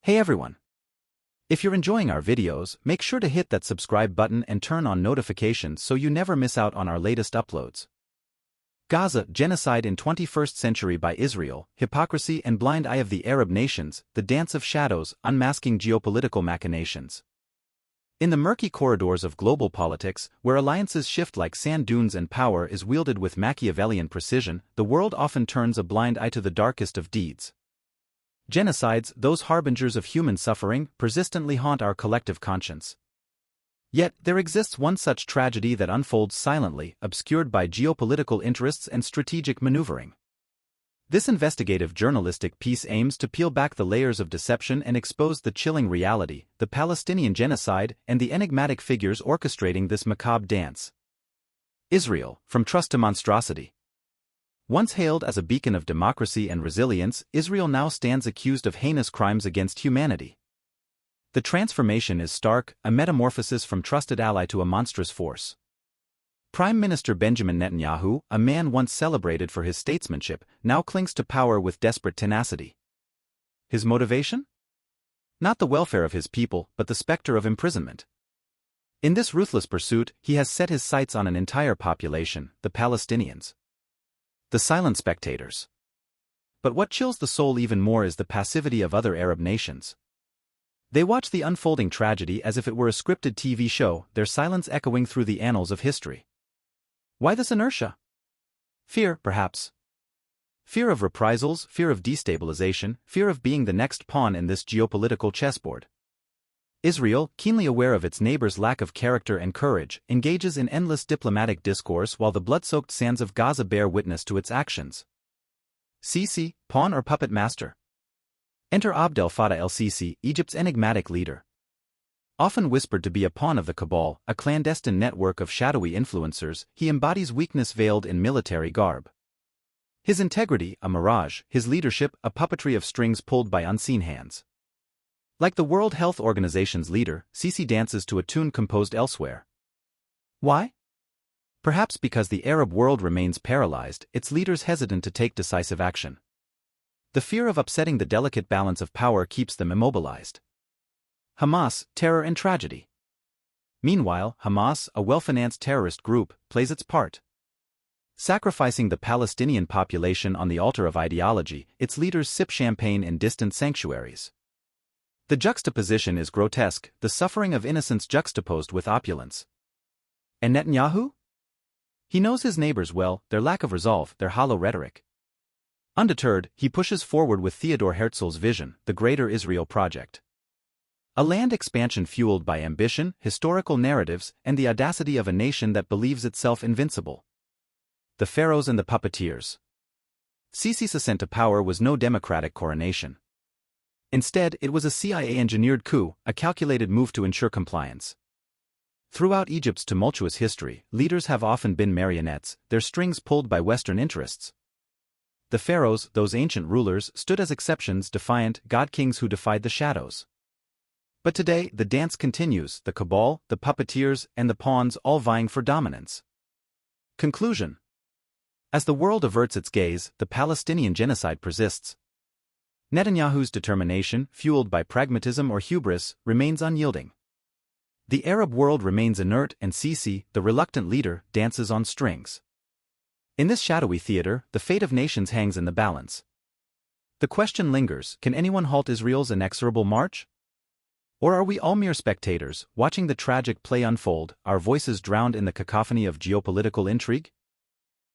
Hey everyone! If you're enjoying our videos, make sure to hit that subscribe button and turn on notifications so you never miss out on our latest uploads. Gaza Genocide in 21st Century by Israel, Hypocrisy and Blind Eye of the Arab Nations, The Dance of Shadows, Unmasking Geopolitical Machinations. In the murky corridors of global politics, where alliances shift like sand dunes and power is wielded with Machiavellian precision, the world often turns a blind eye to the darkest of deeds. Genocides, those harbingers of human suffering, persistently haunt our collective conscience. Yet, there exists one such tragedy that unfolds silently, obscured by geopolitical interests and strategic maneuvering. This investigative journalistic piece aims to peel back the layers of deception and expose the chilling reality, the Palestinian genocide, and the enigmatic figures orchestrating this macabre dance. Israel, from trust to monstrosity. Once hailed as a beacon of democracy and resilience, Israel now stands accused of heinous crimes against humanity. The transformation is stark, a metamorphosis from trusted ally to a monstrous force. Prime Minister Benjamin Netanyahu, a man once celebrated for his statesmanship, now clings to power with desperate tenacity. His motivation? Not the welfare of his people, but the specter of imprisonment. In this ruthless pursuit, he has set his sights on an entire population, the Palestinians. The silent spectators. But what chills the soul even more is the passivity of other Arab nations. They watch the unfolding tragedy as if it were a scripted TV show, their silence echoing through the annals of history. Why this inertia? Fear, perhaps. Fear of reprisals, fear of destabilization, fear of being the next pawn in this geopolitical chessboard. Israel, keenly aware of its neighbors' lack of character and courage, engages in endless diplomatic discourse while the blood-soaked sands of Gaza bear witness to its actions. Sisi, pawn or puppet master? Enter Abdel Fattah el-Sisi, Egypt's enigmatic leader. Often whispered to be a pawn of the cabal, a clandestine network of shadowy influencers, he embodies weakness veiled in military garb. His integrity, a mirage, his leadership, a puppetry of strings pulled by unseen hands. Like the World Health Organization's leader, Sisi dances to a tune composed elsewhere. Why? Perhaps because the Arab world remains paralyzed, its leaders hesitant to take decisive action. The fear of upsetting the delicate balance of power keeps them immobilized. Hamas, terror and tragedy. Meanwhile, Hamas, a well-financed terrorist group, plays its part. Sacrificing the Palestinian population on the altar of ideology, its leaders sip champagne in distant sanctuaries. The juxtaposition is grotesque, the suffering of innocence juxtaposed with opulence. And Netanyahu? He knows his neighbors well, their lack of resolve, their hollow rhetoric. Undeterred, he pushes forward with Theodor Herzl's vision, the Greater Israel Project. A land expansion fueled by ambition, historical narratives, and the audacity of a nation that believes itself invincible. The pharaohs and the puppeteers. Sisi's ascent to power was no democratic coronation. Instead, it was a CIA-engineered coup, a calculated move to ensure compliance. Throughout Egypt's tumultuous history, leaders have often been marionettes, their strings pulled by Western interests. The pharaohs, those ancient rulers, stood as exceptions, defiant, god-kings who defied the shadows. But today, the dance continues, the cabal, the puppeteers, and the pawns all vying for dominance. Conclusion. As the world averts its gaze, the Palestinian genocide persists. Netanyahu's determination, fueled by pragmatism or hubris, remains unyielding. The Arab world remains inert and Sisi, the reluctant leader, dances on strings. In this shadowy theater, the fate of nations hangs in the balance. The question lingers, can anyone halt Israel's inexorable march? Or are we all mere spectators, watching the tragic play unfold, our voices drowned in the cacophony of geopolitical intrigue?